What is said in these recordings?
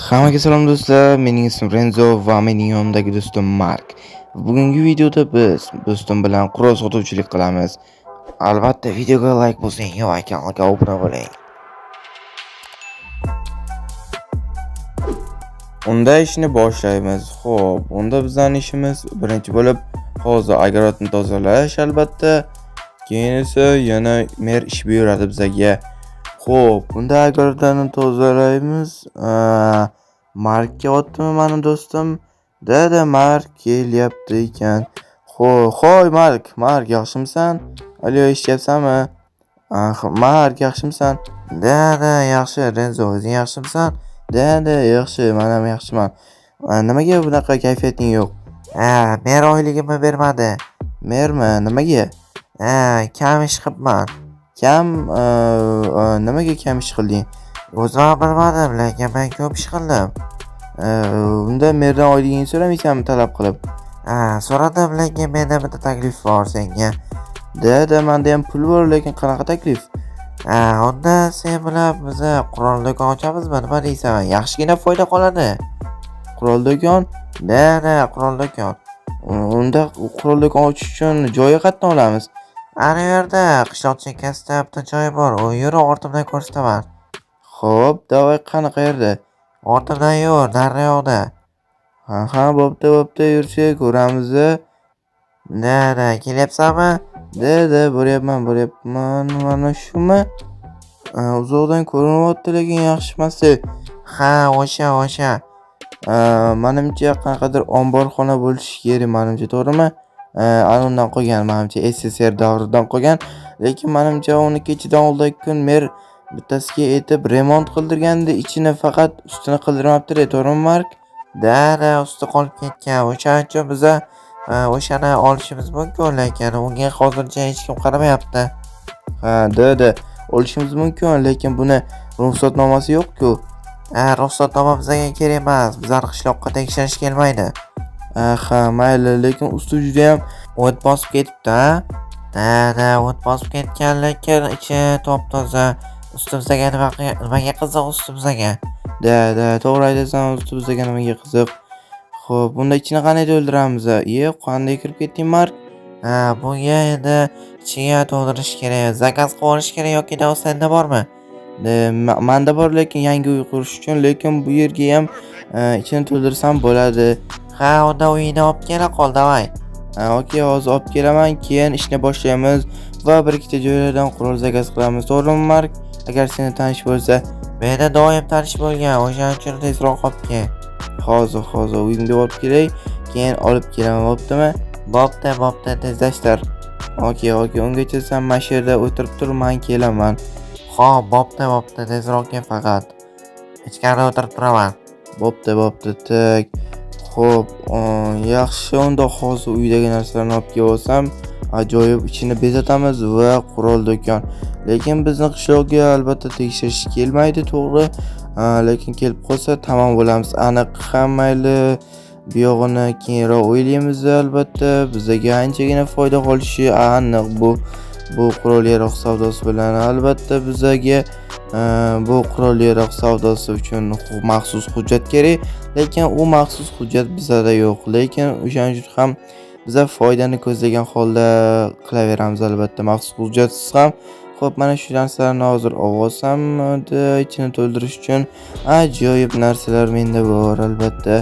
Hammaga salom do'stlar, mening ismim Renzo va mening yonimdagi do'stim Mark. Bugungi videoda biz do'stim bilan qurol sotuvchilik qilamiz. Albatta videoga like bosing va kanalga obuna bo'ling. Unda ishni boshlaymiz. Xo'p, unda bizning ishimiz birinchi bo'lib hozir agarotni tozalash albatta. Keyin esa yana mer ish buyuradi bizga. Xo'p, bunda agarotni tozalaymiz. Markga otdimi mani do'stim? Dada Mark kelyapti ekan. Xo'y Mark yaxshimisan? Alo, eshityapsanmi? Mark yaxshimisan? Dada yaxshi, Renzo o'zing yaxshimisan? Dada yaxshi, men ham yaxshiman. Nimaga bunaqa kayfiyating yo'q? Men oyligimni bermadi. Mermi? Nimaga? Kam ish qilibman. Nimaga kam ish qilding? O'zim bilmadim, lekin men ko'p ish qildim. Unda merdan oyligingni so'ramaysanmi talab qilib? So'radim, lekin menda bitta taklif bor senga. Dada, menda ham pul bor, lekin qanaqa taklif? Unda sen bilan biz qurol do'kon ochamizmi? Nima deysan? Yaxshigina foyda qoladi. Qurol do'kon? Dada, qurol do'kon. Unda qurol do'kon ochish uchun joyi qayerdan olamiz? Ana yerda qishloq chekkasida bitta joy bor. U yur, ortimdan ko'rsataman. Xo'p, davay, qani qayerda? Ortimdan yur, nariyoqda. Bo'pti, yursak ko'ramiz. Dada, kelyapsanmi? Dada, boryapman. Mana shumi? Uzoqdan ko'rinyapti, lekin yaxshi emas. O'sha. Menimcha qanaqadir omborxona bo'lishi kerak, menimcha, to'g'rimi? Undan qolgan, menimcha SSR davridan qolgan, lekin menimcha uni kechidan oldingi kun mer bittasiga aytib remont qildirganda ichini faqat ustini qildirmabdi, to'g'rimi Mark? Dada, usti qolib ketgan. O'shaning uchun biz o'shani olishimiz mumkin, lekin unga hozircha hech kim qaramayapti. Dada, olishimiz mumkin, lekin buni ruxsatnomasi yo'q-ku. Ruxsatnoma bizga kerak emas. Bizlar qishloqqa tekshirish kelmaydi. Mayli, lekin usti juda ham o't bosib ketibdi. Dada, o't bosib ketgan, lekin ichi top-toza. Ustimizga nimaga qiziq ustimizga? Dada, to'g'ri aytasan, ustimizga nimaga qiziq? Xo'p, bunda ichini qanday to'ldiramiz? Qanday kirib ketding, Mark? Bunga endi ichiga to'ldirish kerak. Zakaz qilib olish kerak yoki senda bormi? Menda bor, lekin yangi uy qurish uchun, lekin bu yerga ham ichini to'ldirsam bo'ladi. Unda uyni olib kela qol, davay. Okey, hozir olib kelaman, keyin ishni boshlaymiz va bir ikkita joylardan qurol zakaz qilamiz. To'g'rimi, Mark? Agar seni tanish bo'lsa, menda doim tanish bo'lgan, o'shaning uchun tezroq olib kel. Hozir uyimga olib kelay, keyin olib kelaman, bo'ptimi? Bo'pti, tezlashtir. Okey, ungacha sen mana shu yerda o'tirib tur, men kelaman. Bo'pti, tezroq kel faqat. Ichkarida o'tirib turaman. Bo'pti, tak. Xo'p, yaxshi, unda hozir uydagi narsalarni olib kelsam, ajoyib ichini bezatamiz va qurol do'kon. Lekin bizni qishloqqa albatta tekshirish kelmaydi, to'g'ri? Lekin kelib qolsa tamom bo'lamiz. Aniq, mayli, bu yog'ini keyinroq o'ylaymiz albatta. Bizga anchagina foyda qolishi aniq bu qurol yaroq savdosi bilan. Albatta bizga bu qurol yaroq savdosi uchun maxsus hujjat kerak, lekin u maxsus hujjat bizda yo'q. Lekin o'shaning uchun ham biz foydani ko'zlagan holda qilaveramiz albatta, maxsus hujjatsiz ham. Xo'p, mana shu narsalarni hozir olsam, ichini to'ldirish uchun ajoyib narsalar menda bor albatta.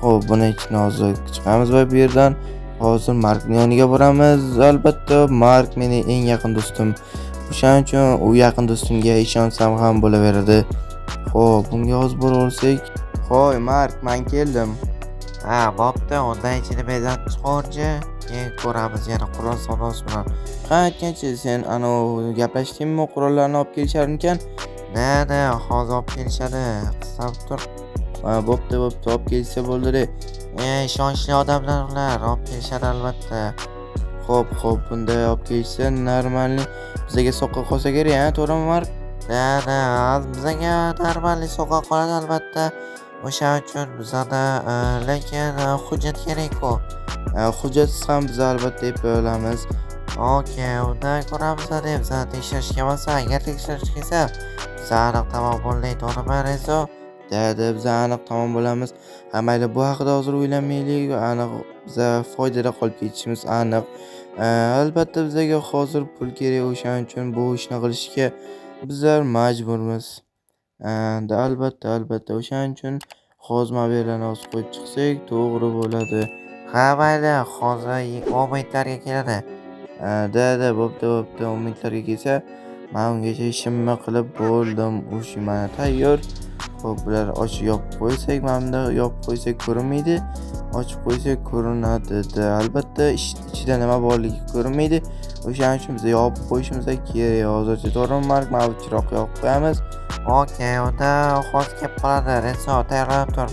Xo'p, buni ichini hozir chiqamiz va bu yerdan hozir Markning yoniga boramiz. Albatta, Mark mening eng yaqin do'stim. O'shaning uchun u yaqin do'stimga ishonsam ham bo'laveradi. Xo'p, bunga hozir bora olsak. Xo'y, Mark, men keldim. Bo'pti, unda ichini bezatib chiqorchi. Keyin ko'ramiz yana qurol savdosi bilan. Qancha sen gaplashdingmi, qurollarni olib kelisharmikan? Dada, hozir olib kelishadi. Qisab tur. Bo'pti, olib kelsa bo'ldi. Ishonchli odamlar ular, olib kelishadi albatta. Xo'p, bunda olib kelsa normalniy bizga soqqa qolsa kerak, to'g'rimi, Mark? Dada, bizga normalniy soqqa qoladi albatta. O'shaning uchun bizda lekin hujjat kerak-ku. Hujjatsiz ham biz albatta deb olamiz. Okey, unda ko'ramiz deb tekshirish kelmasa, agar tekshirish kelsa, biz aniq tamom bo'ldi, to'g'rimi, Renzo? Dada biz aniq tamom bo'lamiz. Ha mayli bu haqida hozir o'ylamaylik. Aniq biza foydada qolib ketishimiz aniq. Albatta bizga hozir pul kerak, o'shaning uchun bu ishni qilishga bizlar majburmiz. Albatta o'shaning uchun hozir mobillarni hozir qo'yib chiqsak to'g'ri bo'ladi. Ha mayli, hozir 10 minutlarga keladi. Dada bo'pti 10 minutlarga kelsa, men ungacha ishimni qilib bo'ldim. Ushi mana tayyor. Xo'p, bular ochib yopib qo'ysak, mana bunda yopib qo'ysak ko'rinmaydi. Ochib qo'ysak ko'rinadi. Albatta ichida nima borligi ko'rinmaydi. O'shaning uchun biz yopib qo'yishimiz kerak. Hozircha to'g'rimi, Mark? Mana bu chiroqni yoqib qo'yamiz. Okey, unda hozir kelib qoladi. Reso tayyorlanib tur.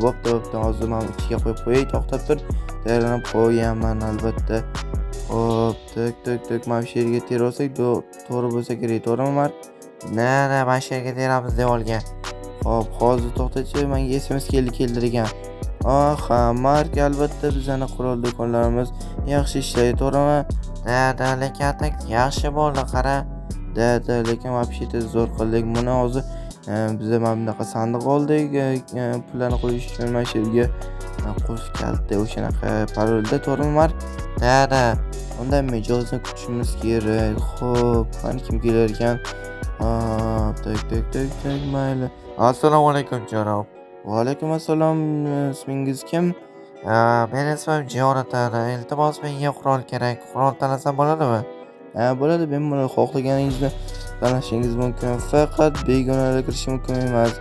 Bo'pti. Hozir men ichiga qo'yib qo'yay, to'xtab tur. Tayyorlanib qo'yaman albatta. Xo'p, tuk. Mana shu yerga terib to'g'ri bo'lsa kerak, to'g'rimi, Mark? Mana mana shu yerga teramiz devorga. Xo'p, hozir to'xtachi, menga SMS keltirgan. Mark, albatta bizning qurol do'konlarimiz yaxshi ishlaydi, to'g'rimi? Dada, lekin atak yaxshi bo'ldi, qara. Dada, lekin вообще-то zo'r qildik. Buni hozir biz mana bunaqa sandiq oldik, pullarni qo'yish uchun mana shu yerga qulf kaliti o'shanaqa parolda, to'g'rimi, Mark? Dada, unda mijozni kutishimiz kerak. Xo'p, qani kim kelar ekan? Tuk, mayli. Assalomu alaykum janob. Va alaykum assalom. Ismingiz kim? Meni ismim Jonatan. Iltimos, menga qurol kerak. Qurol tanlasam bo'ladimi? Bo'ladi. Men buni xohlaganingizni tanlashingiz mumkin. Faqat begonalar kirishi mumkin emas.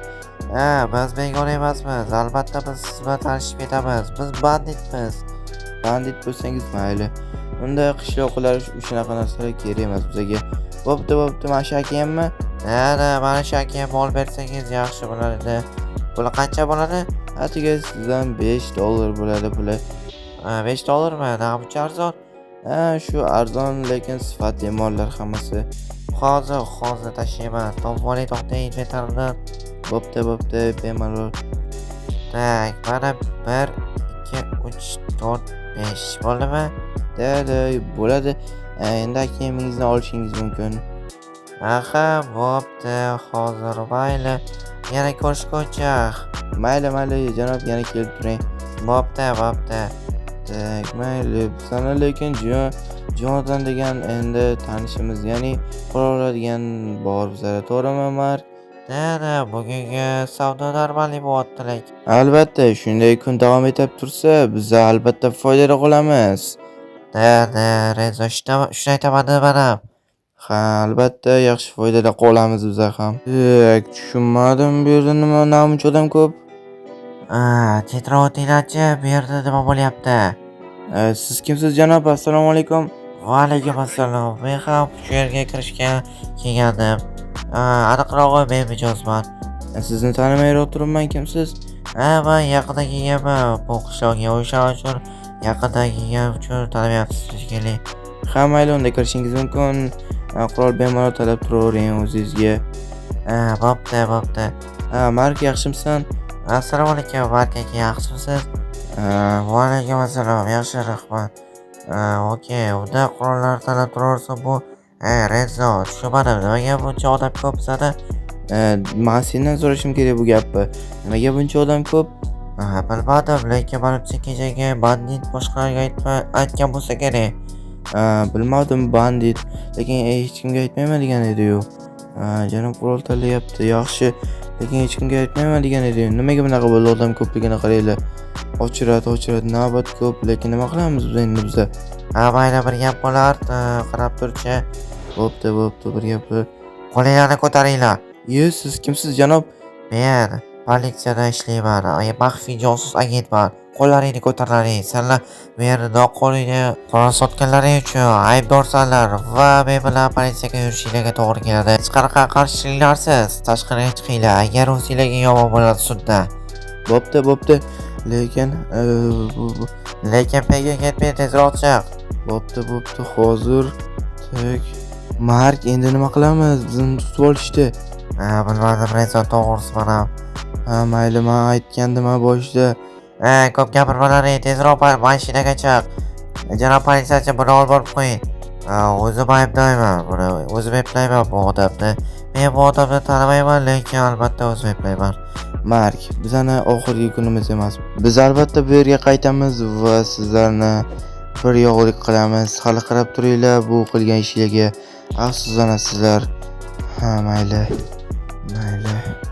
Biz begona emasmiz. Albatta biz siz bilan tanishib ketamiz. Biz banditmiz. Bandit bo'lsangiz mayli. Unda qishloqlar shunaqa narsalar kerak emas bizga. Bo'pti, mana shu akayammi? Mana shu akam mol bersangiz yaxshi bo'ladi. Puli qancha bo'ladi? Atiga sizdan $5 bo'ladi puli. $5mi? Nima buncha arzon? Shu arzon, lekin sifatli mollar hammasi. Hozir tashlayman. To'g'ri to'xtang inventardan. Bo'pti, bemalol. Tak, mana 1 2 3 4 5 bo'ldimi? Dada, bo'ladi. Endi akamingizni olishingiz mumkin. Bo'pti, hozir mayli. Yana ko'rishguncha. Mayli, janob, yana kelib turing. Bo'pti. Tak, mayli. Sana lekin Jonatan degan endi tanishimiz, ya'ni qurol oladigan bor bizda, to'g'rimi, Mark? Dada, bugungi savdo normal bo'lyapti lekin. Albatta, shunday kun davom etib tursa, biz albatta foydali qolamiz. Dada, Rezo, shuni aytaman mana. Albatta, yaxshi foydali qolamiz biz ham. Tushunmadim, bu yerda namuncha odam ko'p. Tetrotinchi, bu yerda nima bo'lyapti? Siz kimsiz, janob? Assalomu alaykum. Va alaykum assalom. Men ham shu yerga kirishga kelgandim. Aniqrog'i men mijozman. Sizni tanimayroq turibman, kimsiz? Men yaqinda kelganman bu qishloqqa, o'shaning uchun yaqinda kelgan uchun tanimayapsiz shekilli. Mayli, unda kirishingiz mumkin. Qurol bemalol talab turavering o'zingizga. Bo'pti. Mark, yaxshimisan? Assalomu alaykum, Mark aka, yaxshimisiz? Va alaykum assalom, yaxshi, rahmat. Okey, unda qurollar talab turaversa bu Rezo, tushunmadim, nimaga buncha odam ko'p bizada? Men sendan so'rashim kerak bu gapni. Nimaga buncha odam ko'p? Bilmadim, lekin menimcha kechagi bandit boshqalarga aytgan bo'lsa kerak. Bilmadim, bandit, lekin hech kimga aytmayman degan edi-yu. Janob qurol tanlayapti, yaxshi, lekin hech kimga aytmayman degan edi-yu. Nimaga bunaqa bo'ldi, odam ko'pligini qaranglar. Ochiradi, navbat ko'p, lekin nima qilamiz biz endi biza? Mayli, bir gap bo'lar, qarab turchi. Bo'pti, bir gap. Qo'linglarni ko'taringlar. Siz kimsiz, janob? Men politsiyada ishlayman. Maxfiy josus agentman. Qo'llaringni ko'tararing. Senlar bu yerda noqonuniy qurol sotganlaring uchun aybdorsanlar va men bilan politsiyaga yurishinglarga to'g'ri keladi. Hech qanaqa qarshiliklarsiz tashqariga chiqinglar. Agar o'zinglarga yomon bo'ladi sudda. Bo'pti. Lekin pega ketmay tezroq chiq. Bo'pti, hozir. Tak. Mark, endi nima qilamiz? Bizni tutib olishdi. Bilmadim, Rezo, to'g'risi mana. Mayli, men aytgandim boshida. Ko'p gapirmalaring, tezroq mashinaga chiq. Janob politsiyachi, buni olib borib qo'ying. O'zim aybdorman bu odamni. Men bu odamni tanimayman, lekin albatta o'zim aybdorman. Mark, bizani oxirgi kunimiz emas. Biz albatta bu yerga qaytamiz va sizlarni bir yo'qlik qilamiz. Hali qarab turinglar bu qilgan ishlarga afsuslanasizlar. Ha, mayli.